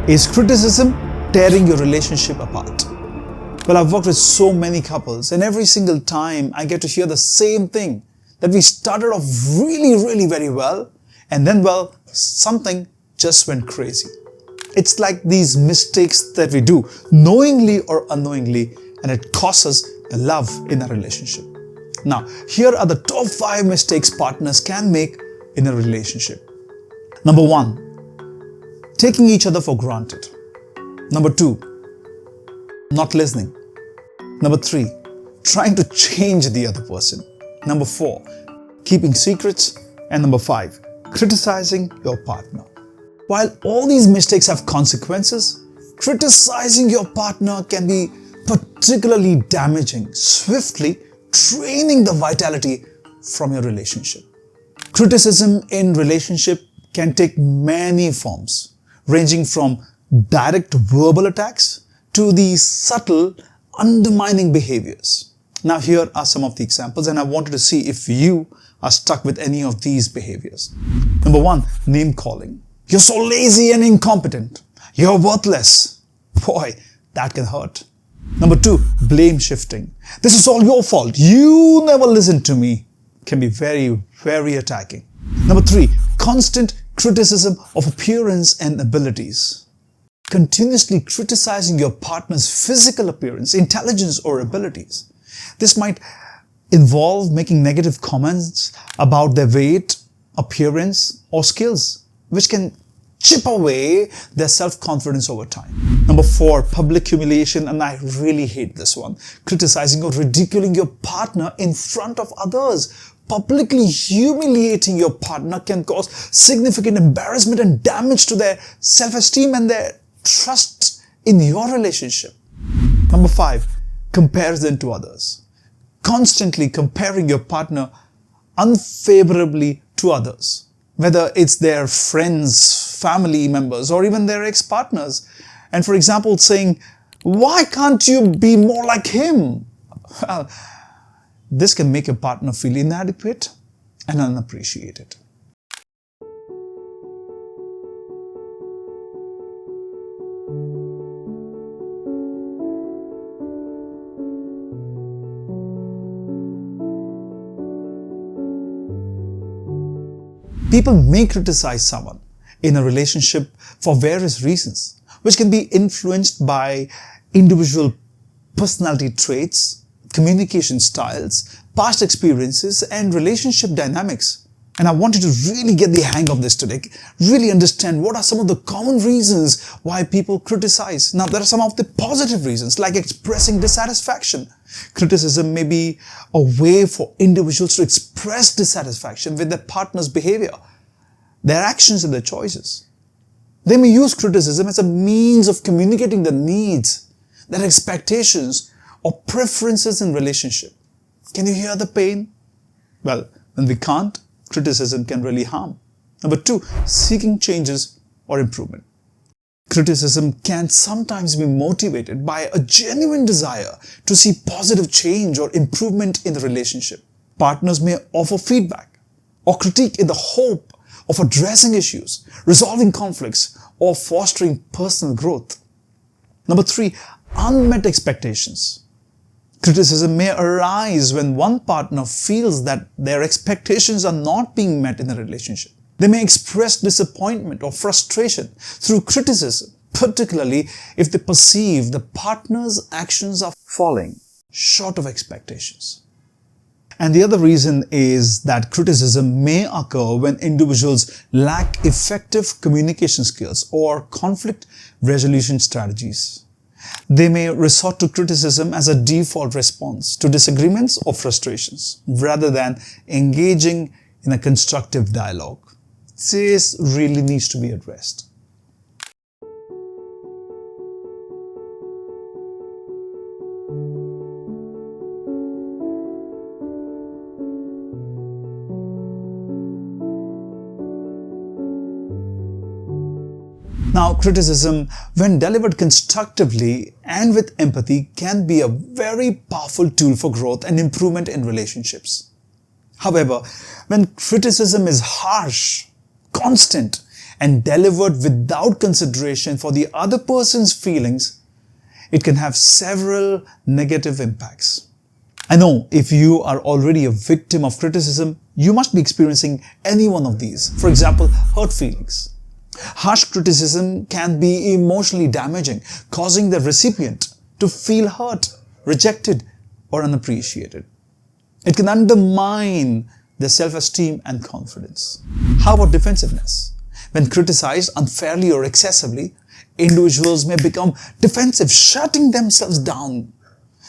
Is criticism tearing your relationship apart? Well, I've worked with so many couples, and every single time I get to hear the same thing, that we started off really very well, and then, well, something just went crazy. It's like these mistakes that we do, knowingly or unknowingly, and it costs us the love in a relationship. Now, here are the top 5 mistakes partners can make in a relationship. Number 1, taking each other for granted. Number 2, not listening. Number 3, trying to change the other person. Number 4, keeping secrets. And number 5, criticizing your partner. While all these mistakes have consequences, criticizing your partner can be particularly damaging, swiftly draining the vitality from your relationship. Criticism in relationship can take many forms, ranging from direct verbal attacks to these subtle, undermining behaviors. Now, here are some of the examples, and I wanted to see if you are stuck with any of these behaviors. Number 1, name calling. You're so lazy and incompetent. You're worthless. Boy, that can hurt. Number 2, blame shifting. This is all your fault. You never listened to me. Can be very attacking. Number 3, constant criticism of appearance and abilities. Continuously criticizing your partner's physical appearance, intelligence, or abilities. This might involve making negative comments about their weight, appearance, or skills, which can chip away their self-confidence over time. Number 4, public humiliation, and I really hate this one. Criticizing or ridiculing your partner in front of others. Publicly humiliating your partner can cause significant embarrassment and damage to their self-esteem and their trust in your relationship. Number 5, comparison to others. Constantly comparing your partner unfavorably to others, whether it's their friends, family members, or even their ex-partners. And for example, saying, "Why can't you be more like him?" Well, this can make your partner feel inadequate and unappreciated. People may criticize someone in a relationship for various reasons, which can be influenced by individual personality traits, communication styles, past experiences, and relationship dynamics. And I want you to really get the hang of this today. Really understand what are some of the common reasons why people criticize. Now, there are some of the positive reasons, like expressing dissatisfaction. Criticism may be a way for individuals to express dissatisfaction with their partner's behavior, their actions, and their choices. They may use criticism as a means of communicating their needs, their expectations, or preferences in relationship. Can you hear the pain? Well, when we can't, criticism can really harm. Number 2, seeking changes or improvement. Criticism can sometimes be motivated by a genuine desire to see positive change or improvement in the relationship. Partners may offer feedback or critique in the hope of addressing issues, resolving conflicts, or fostering personal growth. Number 3, unmet expectations. Criticism may arise when one partner feels that their expectations are not being met in a relationship. They may express disappointment or frustration through criticism, particularly if they perceive the partner's actions are falling short of expectations. And the other reason is that criticism may occur when individuals lack effective communication skills or conflict resolution strategies. They may resort to criticism as a default response to disagreements or frustrations, rather than engaging in a constructive dialogue. This really needs to be addressed. Now, criticism, when delivered constructively and with empathy, can be a very powerful tool for growth and improvement in relationships. However, when criticism is harsh, constant, and delivered without consideration for the other person's feelings, it can have several negative impacts. I know if you are already a victim of criticism, you must be experiencing any one of these. For example, hurt feelings. Harsh criticism can be emotionally damaging, causing the recipient to feel hurt, rejected, or unappreciated. It can undermine their self-esteem and confidence. How about defensiveness? When criticized unfairly or excessively, individuals may become defensive, shutting themselves down.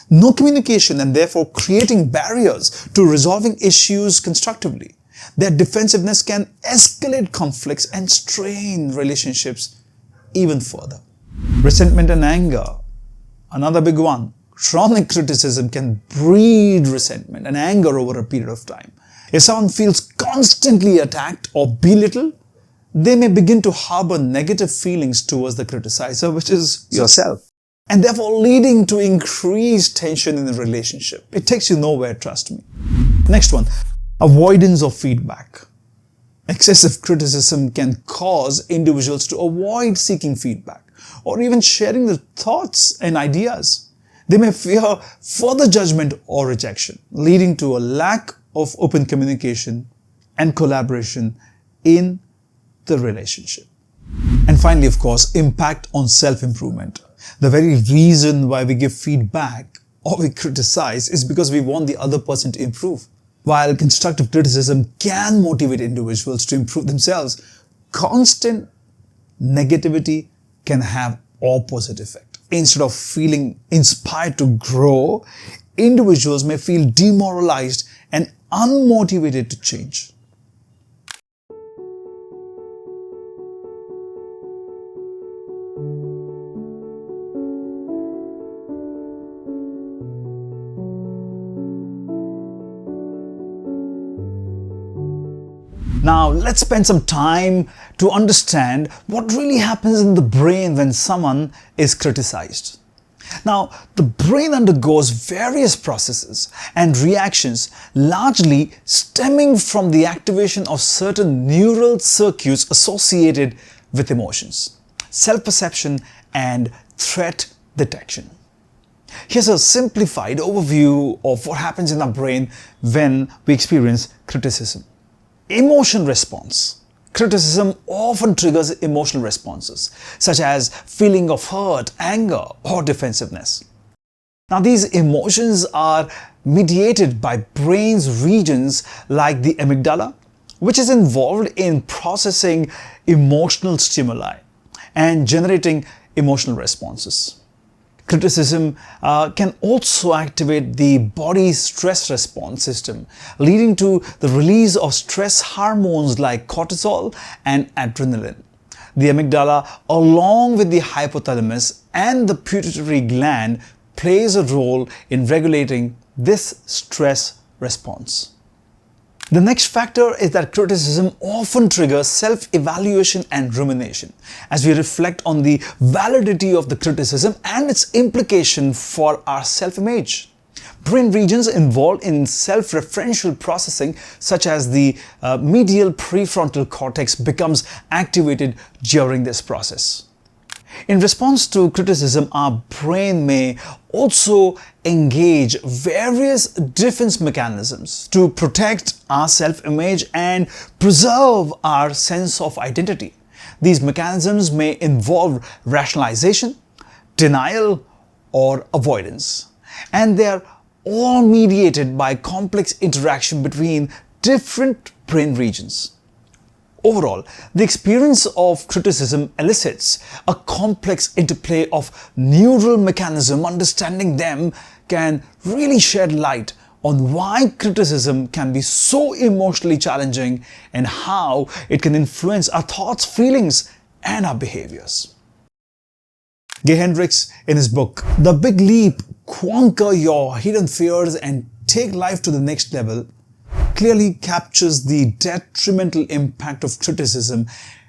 No communication and therefore creating barriers to resolving issues constructively. Their defensiveness can escalate conflicts and strain relationships even further. Resentment and anger, another big one. Chronic criticism can breed resentment and anger over a period of time. If someone feels constantly attacked or belittled, they may begin to harbor negative feelings towards the criticizer, which is yourself, and therefore leading to increased tension in the relationship. It takes you nowhere, trust me. Next one, avoidance of feedback. Excessive criticism can cause individuals to avoid seeking feedback or even sharing their thoughts and ideas. They may fear further judgment or rejection, leading to a lack of open communication and collaboration in the relationship. And finally, of course, impact on self-improvement. The very reason why we give feedback or we criticize is because we want the other person to improve. While constructive criticism can motivate individuals to improve themselves, constant negativity can have opposite effect. Instead of feeling inspired to grow, individuals may feel demoralized and unmotivated to change. Now, let's spend some time to understand what really happens in the brain when someone is criticized. Now, the brain undergoes various processes and reactions, largely stemming from the activation of certain neural circuits associated with emotions, self-perception, and threat detection. Here's a simplified overview of what happens in our brain when we experience criticism. Emotion response. Criticism often triggers emotional responses, such as feeling of hurt, anger, or defensiveness. Now, these emotions are mediated by brain's regions like the amygdala, which is involved in processing emotional stimuli and generating emotional responses. Criticism can also activate the body's stress response system, leading to the release of stress hormones like cortisol and adrenaline. The amygdala, along with the hypothalamus and the pituitary gland, plays a role in regulating this stress response. The next factor is that criticism often triggers self-evaluation and rumination as we reflect on the validity of the criticism and its implication for our self-image. Brain regions involved in self-referential processing, such as the medial prefrontal cortex, becomes activated during this process. In response to criticism, our brain may also engage various defense mechanisms to protect our self-image and preserve our sense of identity. These mechanisms may involve rationalization, denial, or avoidance, and they are all mediated by complex interaction between different brain regions. Overall, the experience of criticism elicits a complex interplay of neural mechanisms. Understanding them can really shed light on why criticism can be so emotionally challenging and how it can influence our thoughts, feelings, and our behaviors. Gay Hendricks, in his book, The Big Leap, Conquer Your Hidden Fears and Take Life to the Next Level, clearly captures the detrimental impact of criticism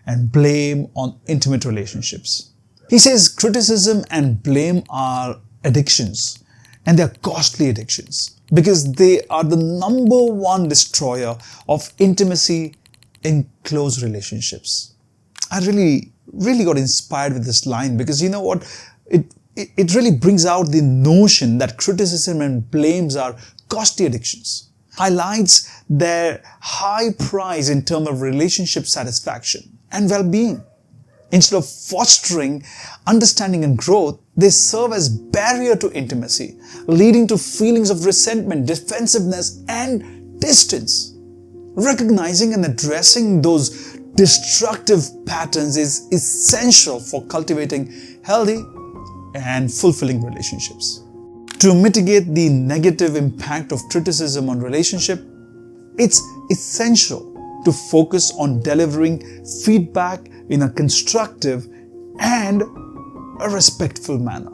and blame on intimate relationships. He says criticism and blame are addictions, and they're costly addictions because they are the #1 destroyer of intimacy in close relationships. I really got inspired with this line because you know what? It really brings out the notion that criticism and blames are costly addictions. Highlights their high price in terms of relationship satisfaction and well-being. Instead of fostering understanding and growth, they serve as barrier to intimacy, leading to feelings of resentment, defensiveness, and distance. Recognizing and addressing those destructive patterns is essential for cultivating healthy and fulfilling relationships. To mitigate the negative impact of criticism on relationship, it's essential to focus on delivering feedback in a constructive and a respectful manner.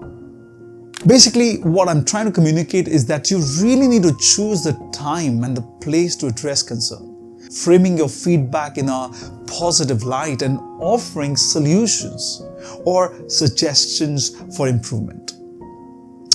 Basically, what I'm trying to communicate is that you really need to choose the time and the place to address concern, framing your feedback in a positive light and offering solutions or suggestions for improvement.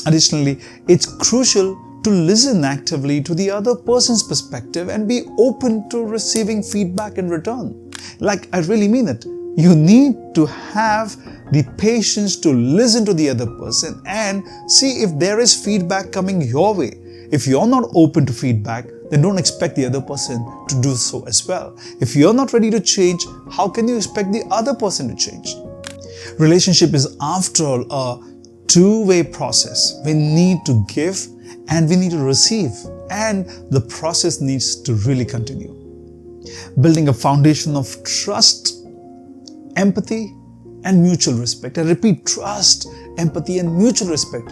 Additionally, it's crucial to listen actively to the other person's perspective and be open to receiving feedback in return. Like, I really mean it. You need to have the patience to listen to the other person and see if there is feedback coming your way. If you're not open to feedback, then don't expect the other person to do so as well. If you're not ready to change, how can you expect the other person to change? Relationship is, after all, a two-way process. We need to give and we need to receive, and the process needs to really continue. Building a foundation of trust, empathy, and mutual respect. I repeat, trust, empathy, and mutual respect.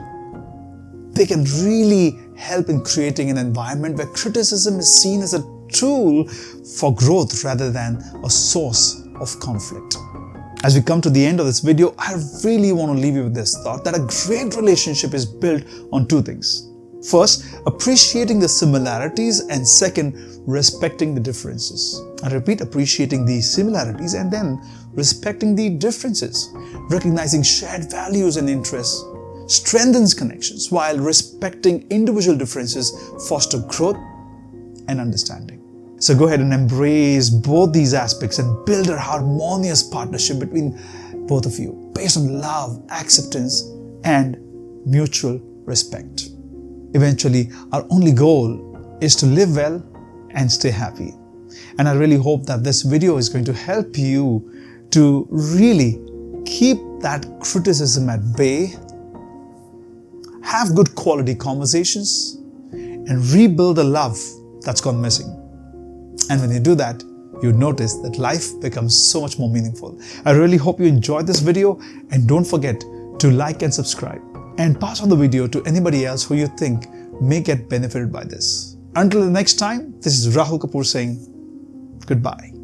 They can really help in creating an environment where criticism is seen as a tool for growth rather than a source of conflict. As we come to the end of this video, I really want to leave you with this thought that a great relationship is built on two things. First, appreciating the similarities, and second, respecting the differences. I repeat, appreciating the similarities and then respecting the differences. Recognizing shared values and interests strengthens connections, while respecting individual differences foster growth and understanding. So go ahead and embrace both these aspects and build a harmonious partnership between both of you based on love, acceptance, and mutual respect. Eventually, our only goal is to live well and stay happy. And I really hope that this video is going to help you to really keep that criticism at bay, have good quality conversations, and rebuild the love that's gone missing. And when you do that, you notice that life becomes so much more meaningful. I really hope you enjoyed this video, and don't forget to like and subscribe and pass on the video to anybody else who you think may get benefited by this. Until the next time, this is Rahul Kapoor saying goodbye.